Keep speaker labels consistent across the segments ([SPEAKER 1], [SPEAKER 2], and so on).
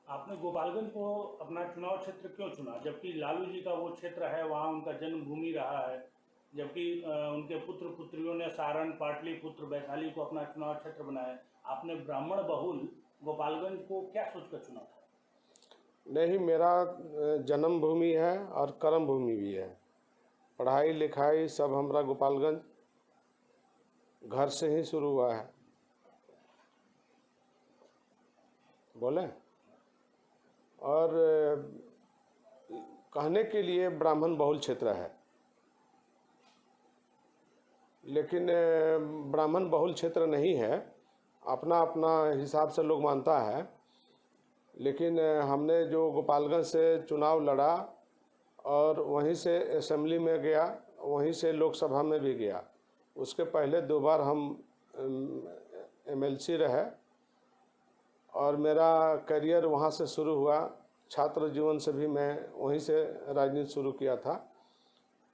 [SPEAKER 1] आपने गोपालगंज को अपना चुनाव क्षेत्र क्यों चुना, जबकि लालू जी का वो क्षेत्र है, वहाँ उनका जन्मभूमि रहा है, जबकि उनके पुत्र पुत्रियों ने सारण, पाटलिपुत्र, वैशाली को अपना चुनाव क्षेत्र बनाया। आपने ब्राह्मण बहुल गोपालगंज को क्या सोचकर चुना था?
[SPEAKER 2] नहीं, मेरा जन्मभूमि है और कर्म भूमि भी है। पढ़ाई लिखाई सब हमारा गोपालगंज घर से ही शुरू हुआ है। बोले और कहने के लिए ब्राह्मण बहुल क्षेत्र है, लेकिन ब्राह्मण बहुल क्षेत्र नहीं है। अपना अपना हिसाब से लोग मानता है, लेकिन हमने जो गोपालगंज से चुनाव लड़ा और वहीं से असेंबली में गया, वहीं से लोकसभा में भी गया। उसके पहले 2 बार हम एमएलसी रहे और मेरा करियर वहाँ से शुरू हुआ। छात्र जीवन से भी मैं वहीं से राजनीति शुरू किया था।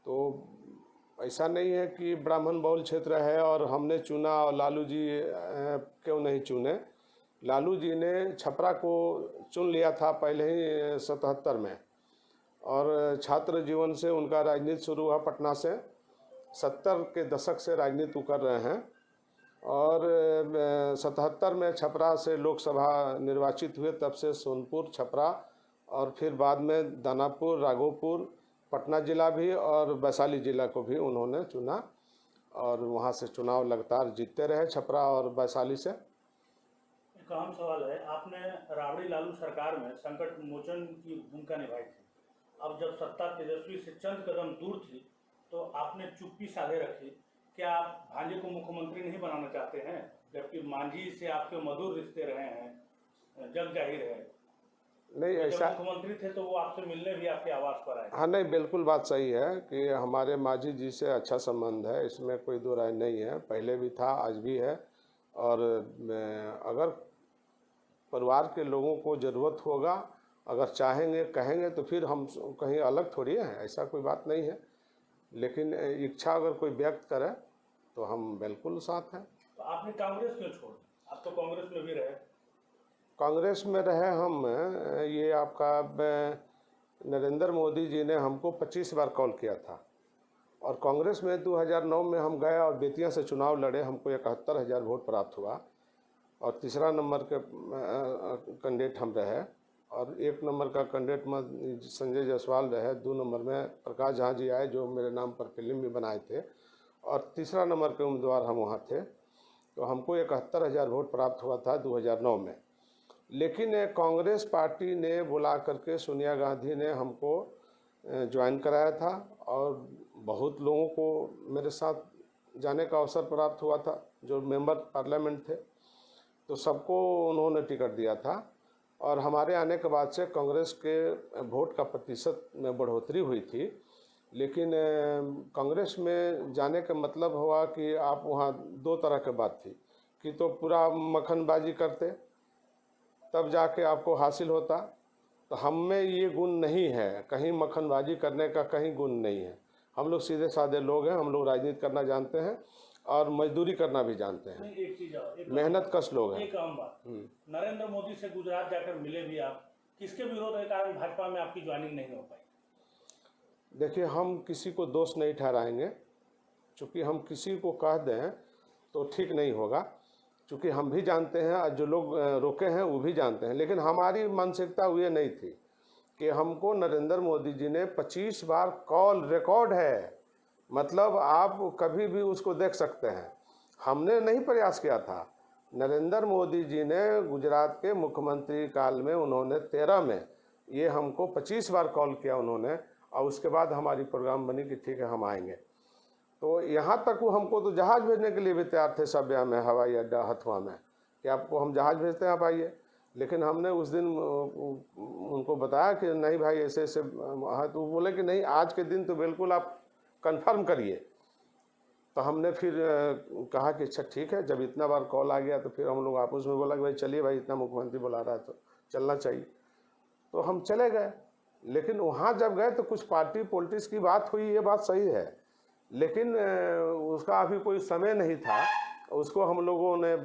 [SPEAKER 2] तो ऐसा नहीं है कि ब्राह्मण बहुल क्षेत्र है और हमने चुना और लालू जी क्यों नहीं चुने। लालू जी ने छपरा को चुन लिया था पहले ही 77 में, और छात्र जीवन से उनका राजनीति शुरू हुआ पटना से। 70 के दशक से राजनीति कर रहे हैं और 77 में छपरा से लोकसभा निर्वाचित हुए। तब से सोनपुर, छपरा और फिर बाद में दानापुर, राघोपुर, पटना जिला भी और वैशाली जिला को भी उन्होंने चुना और वहाँ से चुनाव लगातार जीतते रहे, छपरा और वैशाली से।
[SPEAKER 1] एक अहम सवाल है, आपने राबड़ी लालू सरकार में संकट मोचन की भूमिका निभाई थी। अब जब सत्ता तेजस्वी से चंद कदम दूर थी, तो आपने चुप्पी साधे रखी। क्या आप भांजे को मुख्यमंत्री नहीं बनाना चाहते हैं, जबकि मांझी से आपके मधुर रिश्ते रहे हैं, जग जाहिर है?
[SPEAKER 2] नहीं, ऐसा
[SPEAKER 1] मुख्यमंत्री थे तो वो आपसे मिलने भी आपके आवास पर आए।
[SPEAKER 2] हाँ, नहीं, बिल्कुल बात सही है कि हमारे मांझी जी से अच्छा संबंध है, इसमें कोई दो राय नहीं है। पहले भी था, आज भी है। और अगर परिवार के लोगों को ज़रूरत होगा, अगर चाहेंगे, कहेंगे, तो फिर हम कहीं अलग थोड़ी हैं, ऐसा कोई बात नहीं है। लेकिन इच्छा अगर कोई व्यक्त करे तो हम बिल्कुल साथ हैं।
[SPEAKER 1] तो आपने कांग्रेस क्यों छोड़ दी? आप तो कांग्रेस में भी रहे।
[SPEAKER 2] कांग्रेस में रहे हम, ये आपका नरेंद्र मोदी जी ने हमको 25 बार कॉल किया था और कांग्रेस में 2009 में हम गए और बेतिया से चुनाव लड़े। हमको 71,000 वोट प्राप्त हुआ और तीसरा नंबर के कैंडिडेट हम रहे और 1 नंबर का कैंडिडेट में संजय जायसवाल रहे। 2 नंबर में प्रकाश झा जी आए जो मेरे नाम पर फिल्म भी बनाए थे और तीसरा नंबर के उम्मीदवार हम वहाँ थे। तो हमको 71,000 वोट प्राप्त हुआ था 2009 में। लेकिन कांग्रेस पार्टी ने बुला करके सोनिया गांधी ने हमको ज्वाइन कराया था और बहुत लोगों को मेरे साथ जाने का अवसर प्राप्त हुआ था जो मेंबर पार्लियामेंट थे। तो सबको उन्होंने टिकट दिया था और हमारे आने के बाद से कांग्रेस के वोट का प्रतिशत में बढ़ोतरी हुई थी। लेकिन कांग्रेस में जाने का मतलब हुआ कि आप वहाँ 2 तरह की बात थी कि तो पूरा मक्खनबाजी करते तब जाके आपको हासिल होता। तो हम में ये गुण नहीं है, कहीं मक्खनबाजी करने का कहीं गुण नहीं है। हम लोग सीधे साधे लोग हैं, हम लोग राजनीति करना जानते हैं और मजदूरी करना भी जानते हैं।
[SPEAKER 1] एक चीज
[SPEAKER 2] मेहनत कश लोग हैं।
[SPEAKER 1] एक आम बात, नरेंद्र मोदी से गुजरात जाकर मिले भी आप, किसके विरोध के कारण भाजपा में आपकी ज्वाइनिंग नहीं हो पाई?
[SPEAKER 2] देखिए, हम किसी को दोष नहीं ठहराएंगे, चूँकि हम किसी को कह दें तो ठीक नहीं होगा। चूँकि हम भी जानते हैं और जो लोग रोके हैं वो भी जानते हैं। लेकिन हमारी मानसिकता ये नहीं थी कि हमको नरेंद्र मोदी जी ने 25 बार कॉल, रिकॉर्ड है, मतलब आप कभी भी उसको देख सकते हैं। हमने नहीं प्रयास किया था। नरेंद्र मोदी जी ने गुजरात के मुख्यमंत्री काल में उन्होंने 13 में ये हमको 25 बार कॉल किया उन्होंने, और उसके बाद हमारी प्रोग्राम बनी कि ठीक है हम आएंगे। तो यहाँ तक वो हमको तो जहाज़ भेजने के लिए भी तैयार थे सभ्या में, हवाई अड्डा हथुआ में, कि आपको हम जहाज़ भेजते हैं, आप आइए। लेकिन हमने उस दिन उनको बताया कि नहीं भाई ऐसे ऐसे हाँ, तो बोले कि नहीं, आज के दिन तो बिल्कुल आप कंफर्म करिए। तो हमने फिर कहा कि अच्छा ठीक है, जब इतना बार कॉल आ गया तो फिर हम लोग आपस में बोला कि भाई चलिए भाई, इतना मुख्यमंत्री बुला रहा है तो चलना चाहिए। तो हम चले गए। लेकिन वहाँ जब गए तो कुछ पार्टी पॉलिटिक्स की बात हुई, ये बात सही है, लेकिन उसका अभी कोई समय नहीं था। उसको हम लोगों ने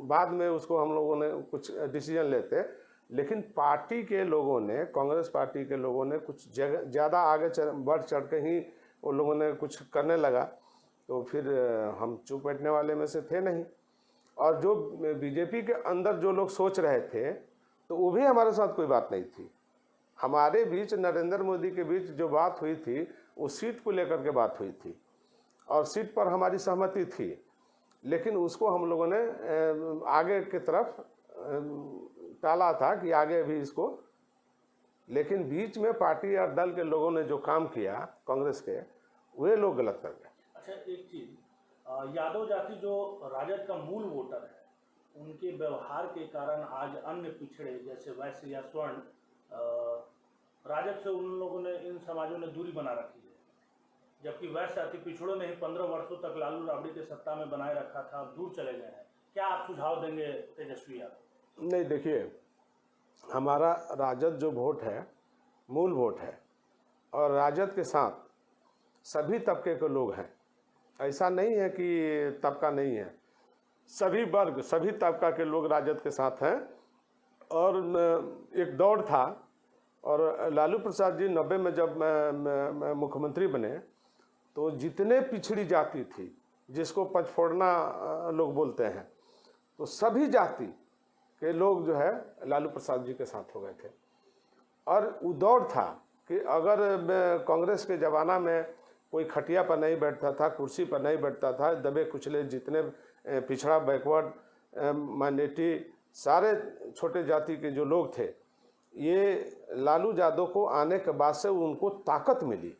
[SPEAKER 2] बाद में उसको हम लोगों ने कुछ डिसीजन लेते, लेकिन पार्टी के लोगों ने, कांग्रेस पार्टी के लोगों ने कुछ ज़्यादा आगे बढ़ चढ़ के ही उन लोगों ने कुछ करने लगा, तो फिर हम चुप बैठने वाले में से थे नहीं। और जो बीजेपी के अंदर जो लोग सोच रहे थे तो वो भी हमारे साथ कोई बात नहीं थी। हमारे बीच, नरेंद्र मोदी के बीच जो बात हुई थी वो सीट को लेकर के बात हुई थी और सीट पर हमारी सहमति थी, लेकिन उसको हम लोगों ने आगे की तरफ टाला था कि आगे भी इसको, लेकिन बीच में पार्टी और दल के लोगों ने जो काम किया कांग्रेस के, वे लोग गलत कर गए।
[SPEAKER 1] अच्छा, एक चीज, यादव जाति जो राजद का मूल वोटर है, उनके व्यवहार के कारण आज अन्य पिछड़े जैसे वैश्य या स्वर्ण राजद से उन लोगों ने, इन समाजों ने दूरी बना रखी है, जबकि वैश्य अति पिछड़ों ने ही 15 वर्षों तक लालू राबड़ी के सत्ता में बनाए रखा था, अब दूर चले गए हैं। क्या आप सुझाव देंगे तेजस्वी यादव?
[SPEAKER 2] नहीं, देखिए, हमारा राजद जो वोट है मूल वोट है और राजद के साथ सभी तबके के लोग हैं। ऐसा नहीं है कि तबका नहीं है, सभी वर्ग, सभी तबका के लोग राजद के साथ हैं। और एक दौर था और लालू प्रसाद जी 90 में जब मुख्यमंत्री बने तो जितने पिछड़ी जाति थी, जिसको पचफोड़ना लोग बोलते हैं, तो सभी जाति के लोग जो है लालू प्रसाद जी के साथ हो गए थे। और वो दौर था कि अगर कांग्रेस के ज़माना में कोई खटिया पर नहीं बैठता था, कुर्सी पर नहीं बैठता था, दबे कुचले जितने पिछड़ा, बैकवर्ड, माइनॉरिटी, सारे छोटे जाति के जो लोग थे, ये लालू यादव को आने के बाद से उनको ताकत मिली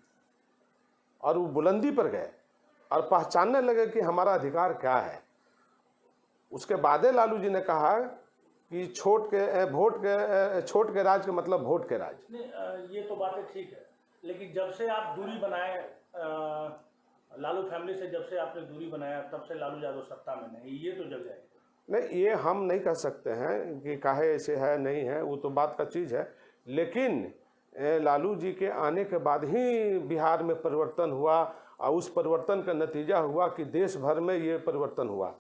[SPEAKER 2] और वो बुलंदी पर गए और पहचानने लगे कि हमारा अधिकार क्या है। उसके बाद लालू जी ने कहा कि छोट के राज का मतलब वोट के राज।
[SPEAKER 1] नहीं, ये तो बातें ठीक है, लेकिन जब से आप दूरी बनाए, लालू फैमिली से जब से आपने दूरी बनाया, तब से लालू यादव सत्ता में नहीं, ये तो जग जाएगा।
[SPEAKER 2] नहीं, ये हम नहीं कह सकते हैं कि काहे ऐसे है नहीं है, वो तो बात का चीज़ है। लेकिन लालू जी के आने के बाद ही बिहार में परिवर्तन हुआ और उस परिवर्तन का नतीजा हुआ कि देश भर में ये परिवर्तन हुआ,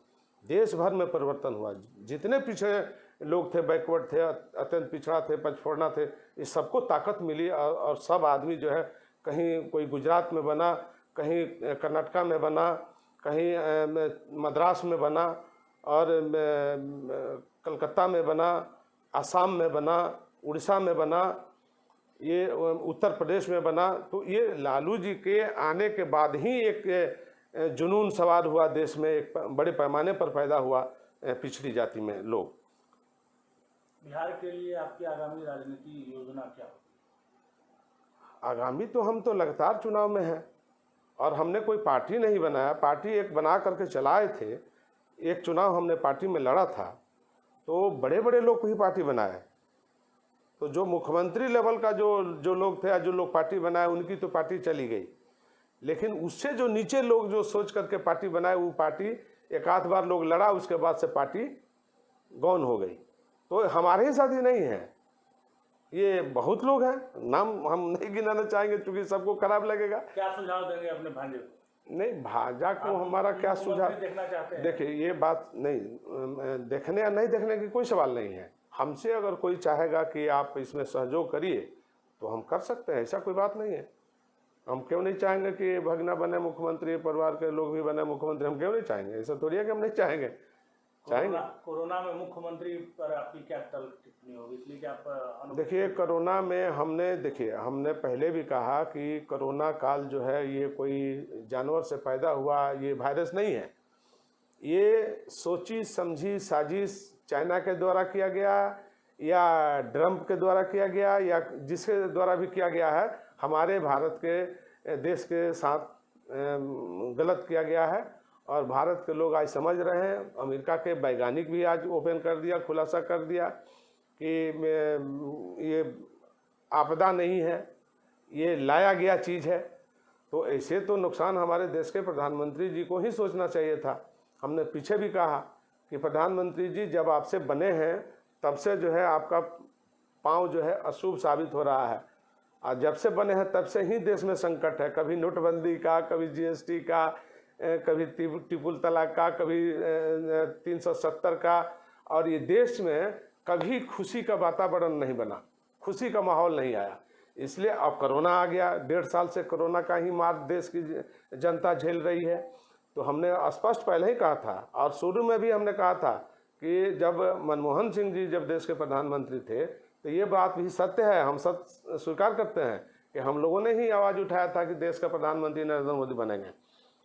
[SPEAKER 2] देश भर में परिवर्तन हुआ। जितने पिछड़े लोग थे, बैकवर्ड थे, अत्यंत पिछड़ा थे, पचफोड़ना थे, इस सबको ताकत मिली और सब आदमी जो है, कहीं कोई गुजरात में बना, कहीं कर्नाटका में बना, कहीं मद्रास में बना और कलकत्ता में बना, असम में बना, उड़ीसा में बना, ये उत्तर प्रदेश में बना। तो ये लालू जी के आने के बाद ही एक जुनून सवार हुआ देश में, एक बड़े पैमाने पर पैदा हुआ पिछड़ी जाति में लोग।
[SPEAKER 1] बिहार के लिए आपकी आगामी राजनीति योजना क्या होगी?
[SPEAKER 2] आगामी तो हम तो लगातार चुनाव में हैं और हमने कोई पार्टी नहीं बनाया, पार्टी एक बना करके चलाए थे। एक चुनाव हमने पार्टी में लड़ा था तो बड़े बड़े लोग को ही पार्टी बनाए, तो जो मुख्यमंत्री लेवल का जो लोग थे, जो लोग पार्टी बनाए, उनकी तो पार्टी चली गई। लेकिन उससे जो नीचे लोग जो सोच करके पार्टी बनाए, वो पार्टी एक आध बार लोग लड़ा, उसके बाद से पार्टी गौन हो गई। तो हमारे ही साथ ही नहीं है, ये बहुत लोग हैं, नाम हम नहीं गिनाना चाहेंगे क्योंकि सबको खराब लगेगा।
[SPEAKER 1] क्या सुझाव देंगे अपने भांजे को?
[SPEAKER 2] नहीं, भाजा को हमारा क्या सुझाव?
[SPEAKER 1] देखना चाहते हैं?
[SPEAKER 2] देखिए, ये बात नहीं, देखने या नहीं देखने की कोई सवाल नहीं है। हमसे अगर कोई चाहेगा कि आप इसमें सहयोग करिए तो हम कर सकते हैं, ऐसा कोई बात नहीं है। हम क्यों नहीं चाहेंगे कि भगना बने मुख्यमंत्री, परिवार के लोग भी बने मुख्यमंत्री, हम क्यों नहीं चाहेंगे? ऐसा थोड़ी है कि हम नहीं चाहेंगे, चाहेंगे।
[SPEAKER 1] कोरोना में मुख्यमंत्री पर आपकी क्या टिप्पणी होगी, इसलिए कि आप?
[SPEAKER 2] देखिए, कोरोना में हमने पहले भी कहा कि कोरोना काल जो है ये कोई जानवर से पैदा हुआ ये वायरस नहीं है। ये सोची समझी साजिश चाइना के द्वारा किया गया या ट्रंप के द्वारा किया गया या जिसके द्वारा भी किया गया है, हमारे भारत के देश के साथ गलत किया गया है और भारत के लोग आज समझ रहे हैं। अमेरिका के वैज्ञानिक भी आज ओपन कर दिया, खुलासा कर दिया कि ये आपदा नहीं है, ये लाया गया चीज़ है। तो ऐसे तो नुकसान हमारे देश के प्रधानमंत्री जी को ही सोचना चाहिए था। हमने पीछे भी कहा कि प्रधानमंत्री जी जब आपसे बने हैं तब से जो है आपका पांव जो है अशुभ साबित हो रहा है, और जब से बने हैं तब से ही देश में संकट है। कभी नोटबंदी का, कभी जीएसटी का, कभी ट्रिपल तलाक का, कभी 370 का, और ये देश में कभी खुशी का वातावरण नहीं बना, खुशी का माहौल नहीं आया। इसलिए अब कोरोना आ गया, 1.5 साल से कोरोना का ही मार देश की जनता झेल रही है। तो हमने स्पष्ट पहले ही कहा था और शुरू में भी हमने कहा था कि जब मनमोहन सिंह जी जब देश के प्रधानमंत्री थे तो ये बात भी सत्य है, हम सत्य स्वीकार करते हैं कि हम लोगों ने ही आवाज़ उठाया था कि देश का प्रधानमंत्री नरेंद्र मोदी बनेंगे।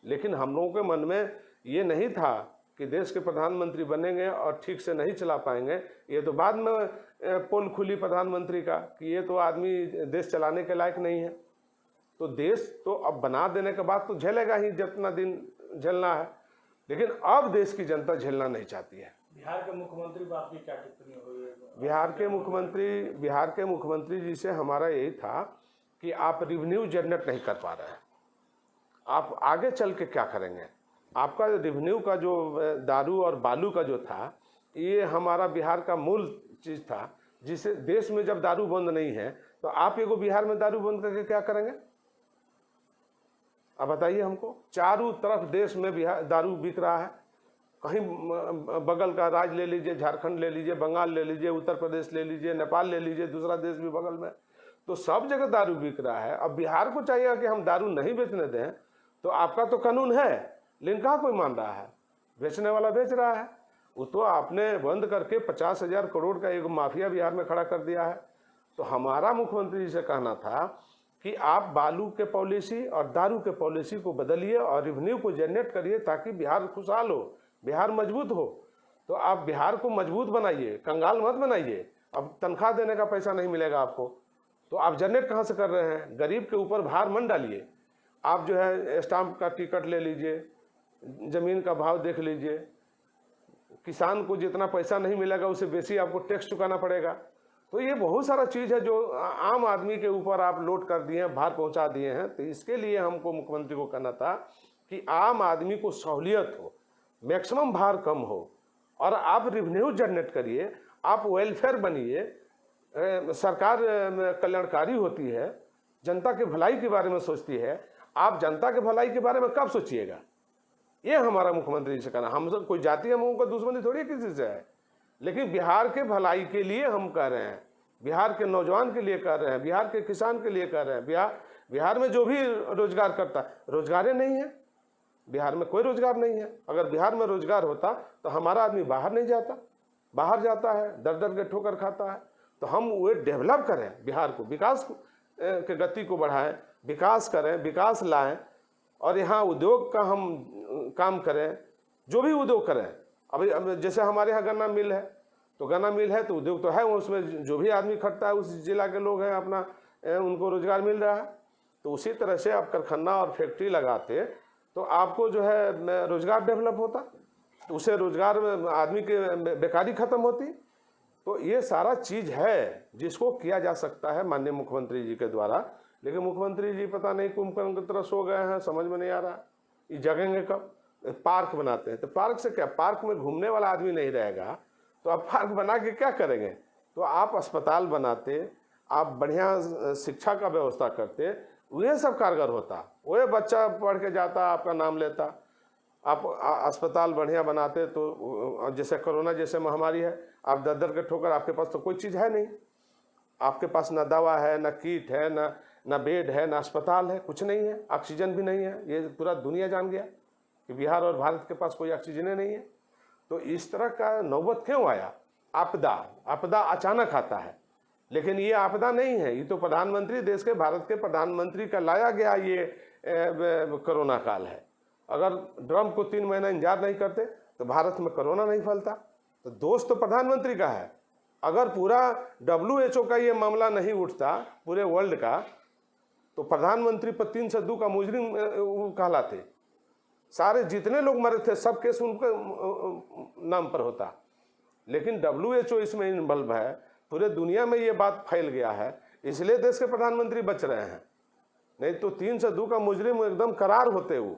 [SPEAKER 2] लेकिन हम लोगों के मन में ये नहीं था कि देश के प्रधानमंत्री बनेंगे और ठीक से नहीं चला पाएंगे। ये तो बाद में पोल खुली प्रधानमंत्री का कि ये तो आदमी देश चलाने के लायक नहीं है। तो देश तो अब बना देने के बाद तो झेलेगा ही जितना दिन झेलना है, लेकिन अब देश की जनता झेलना नहीं चाहती है।
[SPEAKER 1] बिहार के मुख्यमंत्री पर आपकी क्या टिप्पणी हुई है?
[SPEAKER 2] बिहार के मुख्यमंत्री जी से हमारा यही था कि आप रेवेन्यू जनरेट नहीं कर पा रहे हैं, आप आगे चल के क्या करेंगे? आपका रेवेन्यू का जो दारू और बालू का जो था, ये हमारा बिहार का मूल चीज़ था, जिसे देश में जब दारू बंद नहीं है तो आप एगो बिहार में दारू बंद करके क्या करेंगे? अब बताइए हमको। चारों तरफ देश में बिहार दारू बिक रहा है, कहीं बगल का राज्य ले लीजिए, झारखंड ले लीजिए, बंगाल ले लीजिए, उत्तर प्रदेश ले लीजिए, नेपाल ले लीजिए, दूसरा देश भी बगल में, तो सब जगह दारू बिक रहा है। अब बिहार को चाहिए कि हम दारू नहीं बेचने दें, तो आपका तो कानून है, लेकिन कहाँ कोई मान रहा है? बेचने वाला बेच रहा है। वो तो आपने बंद करके 50,000 करोड़ का एक माफिया बिहार में खड़ा कर दिया है। तो हमारा मुख्यमंत्री जी से कहना था कि आप बालू के पॉलिसी और दारू के पॉलिसी को बदलिए और रेवेन्यू को जनरेट करिए ताकि बिहार खुशहाल हो, बिहार मजबूत हो। तो आप बिहार को मजबूत बनाइए, कंगाल मत बनाइए। अब तनख्वाह देने का पैसा नहीं मिलेगा आपको, तो आप जनरेट कहाँ से कर रहे हैं? गरीब के ऊपर भार मत डालिए। आप जो है स्टाम्प का टिकट ले लीजिए, ज़मीन का भाव देख लीजिए, किसान को जितना पैसा नहीं मिलेगा उससे बेसी आपको टैक्स चुकाना पड़ेगा। तो ये बहुत सारा चीज़ है जो आम आदमी के ऊपर आप लोड कर दिए हैं, भार पहुंचा दिए हैं। तो इसके लिए हमको मुख्यमंत्री को कहना था कि आम आदमी को सहूलियत हो, मैक्सिमम भार कम हो, और आप रेवेन्यू जनरेट करिए, आप वेलफेयर बनिए। सरकार कल्याणकारी होती है, जनता के भलाई के बारे में सोचती है। आप जनता के भलाई के बारे में कब सोचिएगा? ये हमारा मुख्यमंत्री जी से कहना। हम सब कोई जाति हम उनका दुश्मनी थोड़ी किसी से है, लेकिन बिहार के भलाई के लिए हम कह रहे हैं, बिहार के नौजवान के लिए कह रहे हैं, बिहार के किसान के लिए कह रहे हैं। बिहार में जो भी रोजगार करता है, रोजगार नहीं है बिहार में, कोई रोजगार नहीं है। अगर बिहार में रोजगार होता तो हमारा आदमी बाहर नहीं जाता, बाहर जाता है, दर दर के ठोकर खाता है। तो हम वो डेवलप करें, बिहार को विकास के गति को बढ़ाएं, विकास करें, विकास लाएं, और यहाँ उद्योग का हम काम करें, जो भी उद्योग करें। अभी जैसे हमारे यहाँ गन्ना मिल है, तो गन्ना मिल है तो उद्योग तो है, उसमें जो भी आदमी खटता है उस जिला के लोग हैं, अपना उनको रोजगार मिल रहा है। तो उसी तरह से आप कारखाना और फैक्ट्री लगाते तो आपको जो है रोजगार डेवलप होता, तो उससे रोजगार आदमी के बेकारी खत्म होती। तो ये सारा चीज़ है जिसको किया जा सकता है माननीय मुख्यमंत्री जी के द्वारा। लेकिन मुख्यमंत्री जी पता नहीं कुंभकर्ण की तरह सो गए हैं, समझ में नहीं आ रहा ये जगेंगे कब। पार्क बनाते हैं तो पार्क से क्या, पार्क में घूमने वाला आदमी नहीं रहेगा तो आप पार्क बना के क्या करेंगे? तो आप अस्पताल बनाते, आप बढ़िया शिक्षा का व्यवस्था करते, वह सब कारगर होता। वह बच्चा पढ़ के जाता, आपका नाम लेता। आप अस्पताल बढ़िया बनाते तो जैसे कोरोना जैसे महामारी है, आप दर दर के ठोकर, आपके पास तो कोई चीज़ है नहीं, आपके पास ना दवा है, ना किट है, ना बेड है, ना अस्पताल है, कुछ नहीं है, ऑक्सीजन भी नहीं है। ये पूरा दुनिया जान गया कि बिहार और भारत के पास कोई ऑक्सीजन नहीं है। तो इस तरह का नौबत क्यों आया? आपदा अचानक आता है, लेकिन ये आपदा नहीं है, ये तो प्रधानमंत्री, देश के भारत के प्रधानमंत्री का लाया गया ये कोरोना काल है। अगर ड्रम को 3 महीना इंतजार नहीं करते तो भारत में कोरोना नहीं फैलता। तो दोष तो प्रधानमंत्री का है। अगर पूरा WHO का ये मामला नहीं उठता पूरे वर्ल्ड का, तो प्रधानमंत्री पर 3 से 2 का मुजरिम कहलाते। सारे जितने लोग मरे थे सब केस उनके नाम पर होता, लेकिन WHO इसमें इन्वॉल्व है, पूरे दुनिया में ये बात फैल गया है, इसलिए देश के प्रधानमंत्री बच रहे हैं। नहीं तो 3 से 2 का मुजरिम एकदम करार होते वो।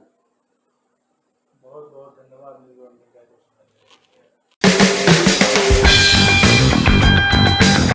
[SPEAKER 1] बहुत बहुत धन्यवाद।